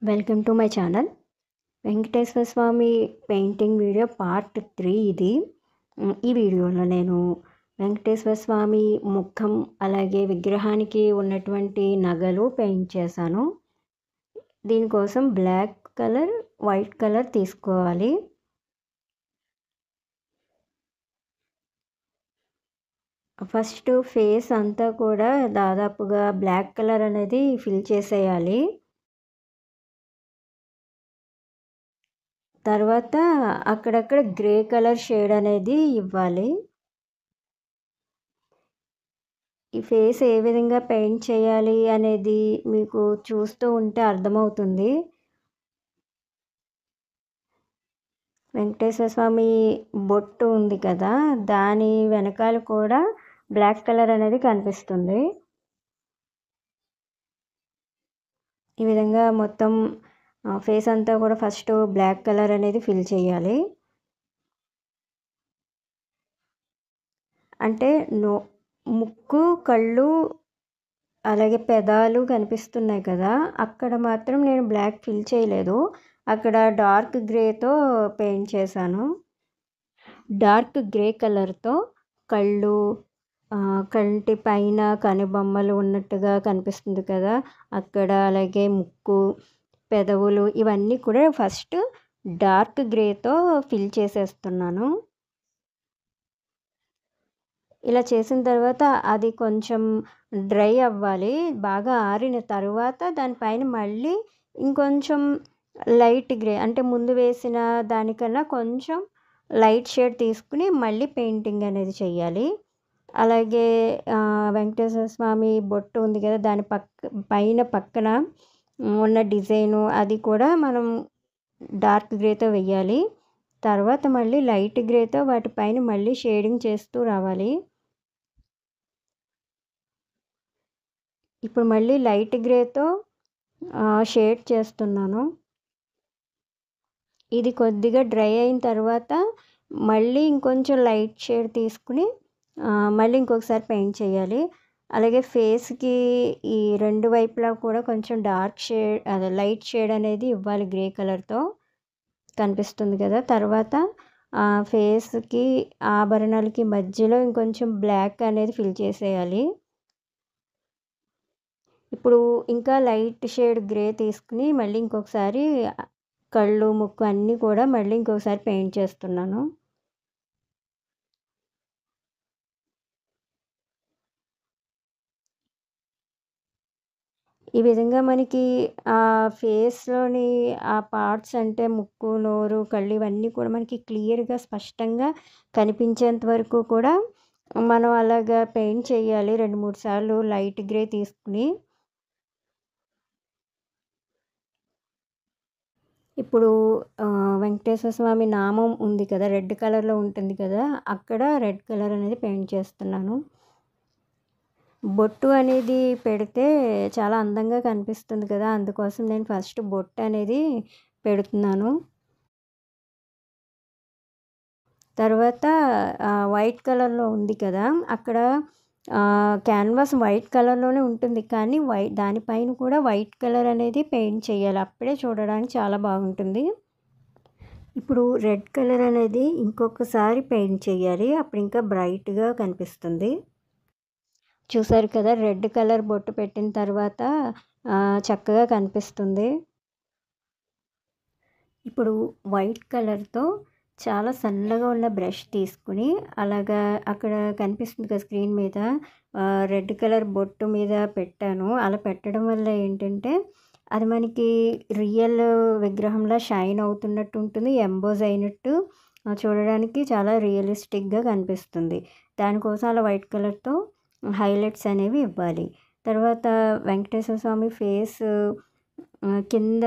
Welcome to my channel. Venkateswara Swamy painting video part 3 ఇది. ఈ వీడియోలో నేను వెంకటేశ్వర స్వామి ముఖం అలాగే విగ్రహానికి ఉన్నటువంటి నగలు పెయింట్ చేశాను. దీనికోసం బ్లాక్ కలర్, వైట్ కలర్ తీసుకోవాలి. ఫస్ట్ ఫేస్ అంతా కూడా దాదాపుగా బ్లాక్ కలర్ అనేది ఫిల్ చేసేయాలి. తర్వాత అక్కడక్కడ గ్రే కలర్ షేడ్ అనేది ఇవ్వాలి. ఈ ఫేస్ ఏ విధంగా పెయింట్ చేయాలి అనేది మీకు చూస్తూ ఉంటే అర్థమవుతుంది. వెంకటేశ్వర స్వామి బొట్టు ఉంది కదా, దాని వెనకాల కూడా బ్లాక్ కలర్ అనేది కనిపిస్తుంది. ఈ విధంగా మొత్తం ఫేస్ అంతా కూడా ఫస్ట్ బ్లాక్ కలర్ అనేది ఫిల్ చేయాలి. అంటే ముక్కు, కళ్ళు అలాగే పెదాలు కనిపిస్తున్నాయి కదా, అక్కడ మాత్రం నేను బ్లాక్ ఫిల్ చేయలేదు. అక్కడ డార్క్ గ్రేతో పెయింట్ చేశాను. డార్క్ గ్రే కలర్తో కళ్ళు, కంటి పైన కనుబొమ్మలు ఉన్నట్టుగా కనిపిస్తుంది కదా అక్కడ, అలాగే ముక్కు, పెదవులు ఇవన్నీ కూడా ఫస్ట్ డార్క్ గ్రేతో ఫిల్ చేసేస్తున్నాను. ఇలా చేసిన తర్వాత అది కొంచెం డ్రై అవ్వాలి. బాగా ఆరిన తర్వాత దానిపైన మళ్ళీ ఇంకొంచెం లైట్ గ్రే, అంటే ముందు వేసిన దానికన్నా కొంచెం లైట్ షేడ్ తీసుకుని మళ్ళీ పెయింటింగ్ అనేది చేయాలి. అలాగే వెంకటేశ్వర స్వామి బొట్టు ఉంది కదా, దాని పక్కన ఉన్న డిజైను అది కూడా మనం డార్క్ గ్రేతో వెయ్యాలి. తర్వాత మళ్ళీ లైట్ గ్రేతో వాటిపైన మళ్ళీ షేడింగ్ చేస్తూ రావాలి. ఇప్పుడు మళ్ళీ లైట్ గ్రేతో షేడ్ చేస్తున్నాను. ఇది కొద్దిగా డ్రై అయిన తర్వాత మళ్ళీ ఇంకొంచెం లైట్ షేడ్ తీసుకుని మళ్ళీ ఇంకొకసారి పెయింట్ చేయాలి. అలాగే ఫేస్కి ఈ రెండు వైపులా కూడా కొంచెం డార్క్ షేడ్, అదే లైట్ షేడ్ అనేది ఇవ్వాలి. గ్రే కలర్తో కనిపిస్తుంది కదా. తర్వాత ఫేస్కి ఆభరణాలకి మధ్యలో ఇంకొంచెం బ్లాక్ అనేది ఫిల్ చేసేయాలి. ఇప్పుడు ఇంకా లైట్ షేడ్ గ్రే తీసుకుని మళ్ళీ ఇంకొకసారి కళ్ళు, ముక్కు అన్నీ కూడా మళ్ళీ ఇంకొకసారి పెయింట్ చేస్తున్నాను. ఈ విధంగా మనకి ఆ ఫేస్లోని ఆ పార్ట్స్, అంటే ముక్కు, నోరు, కళ్ళు ఇవన్నీ కూడా మనకి క్లియర్గా స్పష్టంగా కనిపించేంత వరకు కూడా మనం అలాగా పెయింట్ చేయాలి 2-3 సార్లు లైట్ గ్రే తీసుకుని. ఇప్పుడు వెంకటేశ్వర స్వామి నామం ఉంది కదా, రెడ్ కలర్లో ఉంటుంది కదా, అక్కడ రెడ్ కలర్ అనేది పెయింట్ చేస్తున్నాను. బొట్టు అనేది పెడితే చాలా అందంగా కనిపిస్తుంది కదా, అందుకోసం నేను ఫస్ట్ బొట్టు అనేది పెడుతున్నాను. తర్వాత వైట్ కలర్లో ఉంది కదా, అక్కడ క్యాన్వాస్ వైట్ కలర్లోనే ఉంటుంది, కానీ దానిపైన కూడా వైట్ కలర్ అనేది పెయింట్ చేయాలి. అప్పుడే చూడడానికి చాలా బాగుంటుంది. ఇప్పుడు రెడ్ కలర్ అనేది ఇంకొకసారి పెయింట్ చేయాలి, అప్పుడు ఇంకా బ్రైట్గా కనిపిస్తుంది. చూసారు కదా, రెడ్ కలర్ బొట్టు పెట్టిన తర్వాత చక్కగా కనిపిస్తుంది. ఇప్పుడు వైట్ కలర్తో చాలా సన్నగా ఉన్న బ్రష్ తీసుకుని అలాగా అక్కడ కనిపిస్తుంది కదా స్క్రీన్ మీద, రెడ్ కలర్ బొట్టు మీద పెట్టాను. అలా పెట్టడం వల్ల ఏంటంటే అది మనకి రియల్ విగ్రహంలా షైన్ అవుతున్నట్టు ఉంటుంది, ఎంబోజ్ అయినట్టు చూడడానికి చాలా రియలిస్టిక్గా కనిపిస్తుంది. దానికోసం అలా వైట్ కలర్తో హైలైట్స్ అనేవి ఇవ్వాలి. తర్వాత వెంకటేశ్వర స్వామి ఫేస్ కింద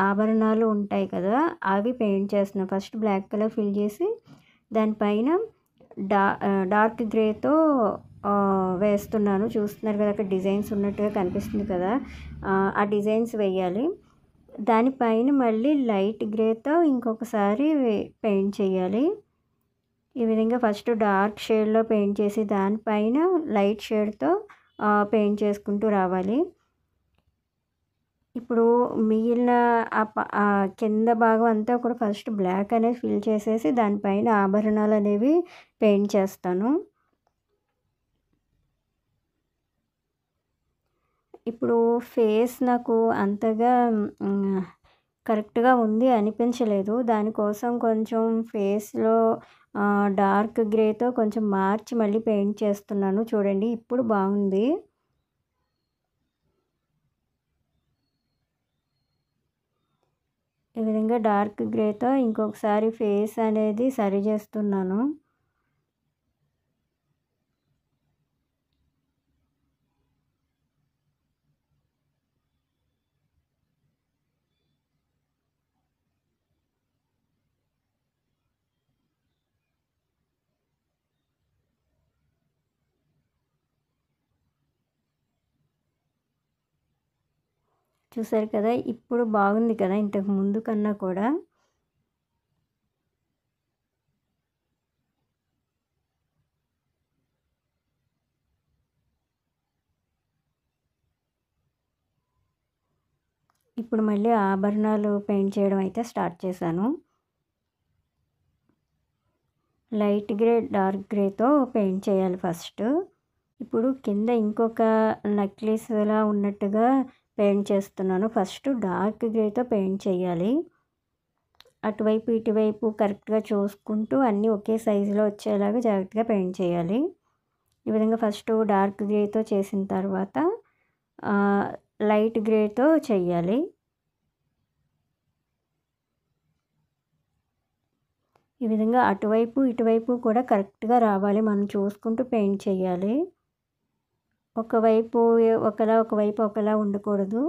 ఆభరణాలు ఉంటాయి కదా, అవి పెయింట్ చేస్తున్నాను. ఫస్ట్ బ్లాక్ కలర్ ఫిల్ చేసి దానిపైన డార్క్ గ్రేతో వేస్తున్నాను. చూస్తున్నారు కదా, అక్కడ డిజైన్స్ ఉన్నట్టుగా కనిపిస్తుంది కదా, ఆ డిజైన్స్ వేయాలి. దానిపైన మళ్ళీ లైట్ గ్రేతో ఇంకొకసారి పెయింట్ చేయాలి. ఈ విధంగా ఫస్ట్ డార్క్ షేడ్లో పెయింట్ చేసి దానిపైన లైట్ షేడ్తో పెయింట్ చేసుకుంటూ రావాలి. ఇప్పుడు మిగిలిన కింద భాగం అంతా కూడా ఫస్ట్ బ్లాక్ అనేది ఫిల్ చేసేసి దానిపైన ఆభరణాలనేవి పెయింట్ చేస్తాను. ఇప్పుడు ఫేస్ నాకు అంతగా కరెక్ట్‌గా ఉంది అనిపించలేదు. దానికోసం కొంచెం ఫేస్‌లో డార్క్ గ్రేతో కొంచెం మార్చి మళ్ళీ పెయింట్ చేస్తున్నాను. చూడండి ఇప్పుడు బాగుంది. ఈ విధంగా డార్క్ గ్రేతో ఇంకొకసారి ఫేస్ అనేది సరి చేస్తున్నాను. చూసారు కదా! ఇప్పుడు బాగుంది కదా! ఇంతకు ముందు కన్నా కూడా. ఇప్పుడు మళ్ళీ ఆభరణాలు పెయింట్ చేయడం అయితే స్టార్ట్ చేశాను. లైట్ గ్రే, డార్క్ గ్రేతో పెయింట్ చేయాలి ఫస్ట్. ఇప్పుడు కింద ఇంకొక నెక్లెస్‌లా ఉన్నట్టుగా పెయింట్ చేస్తున్నాను. ఫస్ట్ డార్క్ గ్రేతో పెయింట్ చేయాలి. అటువైపు, ఇటువైపు కరెక్ట్‌గా చూసుకుంటూ అన్నీ ఒకే సైజులో వచ్చేలాగా జాగ్రత్తగా పెయింట్ చేయాలి. ఈ విధంగా ఫస్ట్ డార్క్ గ్రేతో చేసిన తర్వాత లైట్ గ్రేతో చెయ్యాలి. ఈ విధంగా అటువైపు, ఇటువైపు కూడా కరెక్ట్‌గా రావాలి. మనం చూసుకుంటూ పెయింట్ చేయాలి. ఒకవైపు ఒకలా, ఒకవైపు ఒకలా ఉండకూడదు.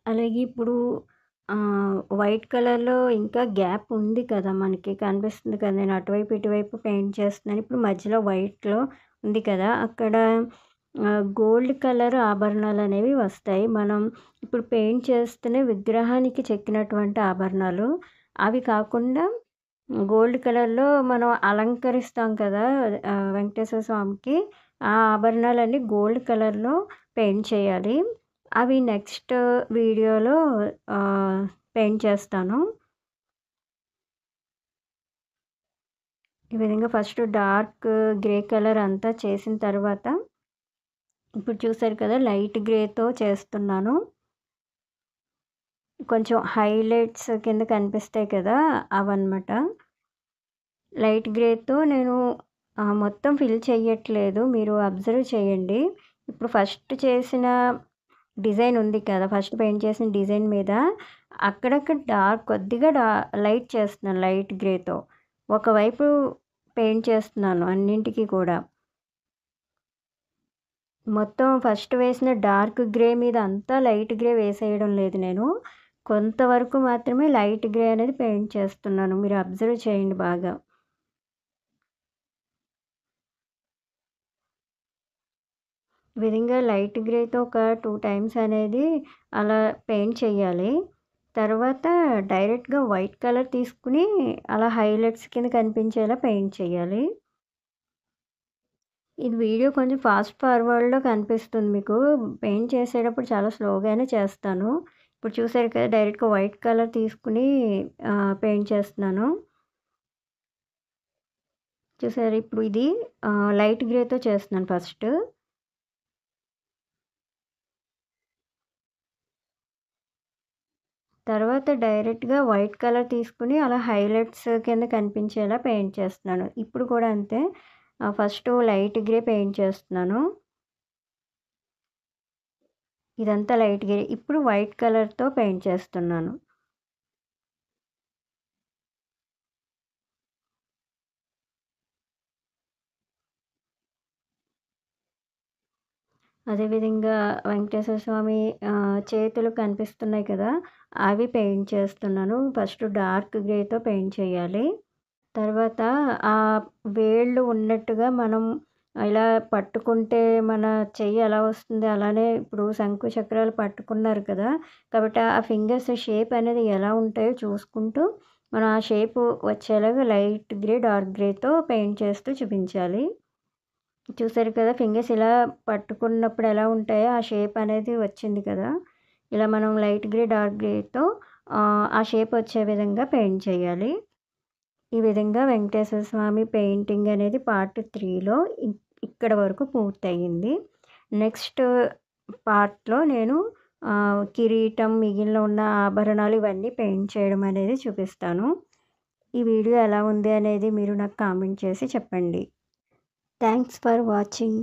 అలాగే ఇప్పుడు వైట్ కలర్‌లో ఇంకా గ్యాప్ ఉంది కదా! మనకి కనిపిస్తుంది కదా! నేను అటువైపు, ఇటువైపు పెయింట్ చేస్తున్నాను. ఇప్పుడు మధ్యలో వైట్‌లో ఉంది కదా! అక్కడ గోల్డ్ కలర్ ఆభరణాలనేవి వస్తాయి. మనం ఇప్పుడు పెయింట్ చేస్తూనే విగ్రహానికి చెక్కినటువంటి ఆభరణాలు. అవి కాకుండా గోల్డ్ కలర్‌లో మనం అలంకరిస్తాం కదా! వెంకటేశ్వర స్వామికి. ఆ ఆభరణాలన్నీ గోల్డ్ కలర్‌లో పెయింట్ చేయాలి. అవి నెక్స్ట్ వీడియోలో పెయింట్ చేస్తాను. ఈ విధంగా ఫస్ట్ డార్క్ గ్రే కలర్ అంతా చేసిన తర్వాత ఇప్పుడు చూసారు కదా! లైట్ గ్రేతో చేస్తున్నాను. కొంచెం హైలైట్స్ కింద కనిపిస్తాయి కదా! అవన్నమాట. లైట్ గ్రేతో నేను మొత్తం ఫిల్ చెయ్యట్లేదు. మీరు అబ్జర్వ్ చేయండి. ఇప్పుడు ఫస్ట్ చేసిన డిజైన్ ఉంది కదా! ఫస్ట్ పెయింట్ చేసిన డిజైన్ మీద అక్కడక్కడ కొద్దిగా లైట్ చేస్తున్నాను లైట్ గ్రేతో. ఒకవైపు పెయింట్ చేస్తున్నాను అన్నింటికి కూడా. మొత్తం ఫస్ట్ వేసిన డార్క్ గ్రే మీద అంతా లైట్ గ్రే వేసేయడం లేదు నేను. కొంతవరకు మాత్రమే లైట్ గ్రే అనేది పెయింట్ చేస్తున్నాను. మీరు అబ్జర్వ్ చేయండి బాగా. ఈ విధంగా లైట్ గ్రేతో ఒక 2 టైమ్స్ అనేది అలా పెయింట్ చేయాలి. తర్వాత డైరెక్ట్‌గా వైట్ కలర్ తీసుకొని అలా హైలైట్స్ కింద కనిపించేలా పెయింట్ చేయాలి. ఇది వీడియో కొంచెం ఫాస్ట్ ఫార్వర్డ్‌లో కనిపిస్తుంది మీకు. పెయింట్ చేసేటప్పుడు చాలా స్లోగానే చేస్తాను. ఇప్పుడు చూసారు కదా! డైరెక్ట్‌గా వైట్ కలర్ తీసుకొని పెయింట్ చేస్తున్నాను. చూసారా ఇప్పుడు ఇది లైట్ గ్రేతో చేస్తున్నాను ఫస్ట్. తర్వాత డైరెక్ట్‌గా వైట్ కలర్ తీసుకొని అలా హైలైట్స్ కింద కనిపించేలా పెయింట్ చేస్తున్నాను. ఇప్పుడు కూడా అంతే. ఫస్ట్ లైట్ గ్రే పెయింట్ చేస్తున్నాను. ఇదంతా లైట్ గ్రే. ఇప్పుడు వైట్ కలర్‌తో పెయింట్ చేస్తున్నాను. అదేవిధంగా వెంకటేశ్వర స్వామి చేతులు కనిపిస్తున్నాయి కదా! అవి పెయింట్ చేస్తున్నాను. ఫస్ట్ డార్క్ గ్రేతో పెయింట్ చేయాలి. తర్వాత వేళ్ళు ఉన్నట్టుగా మనం ఇలా పట్టుకుంటే మన చెయ్యి ఎలా వస్తుంది అలానే ఇప్పుడు శంకు చక్రాలు పట్టుకున్నారు కదా! కాబట్టి ఆ ఫింగర్స్ షేప్ అనేది ఎలా ఉంటాయో చూసుకుంటూ మనం ఆ షేప్ వచ్చేలాగా లైట్ గ్రే, డార్క్ గ్రేతో పెయింట్ చేస్తూ చూపించాలి. చూసారు కదా! ఫింగర్స్ ఇలా పట్టుకున్నప్పుడు ఎలా ఉంటాయో ఆ షేప్ అనేది వచ్చింది కదా! ఇలా మనం లైట్ గ్రే, డార్క్ గ్రేతో ఆ షేప్ వచ్చే విధంగా పెయింట్ చేయాలి. ఈ విధంగా వెంకటేశ్వర స్వామి పెయింటింగ్ అనేది పార్ట్ 3లో ఇక్కడ వరకు పూర్తయింది. నెక్స్ట్ పార్ట్‌లో నేను కిరీటం, మిగిలిన ఉన్న ఆభరణాలు ఇవన్నీ పెయింట్ చేయడం అనేది చూపిస్తాను. ఈ వీడియో ఎలా ఉంది అనేది మీరు నాకు కామెంట్ చేసి చెప్పండి. Thanks for watching.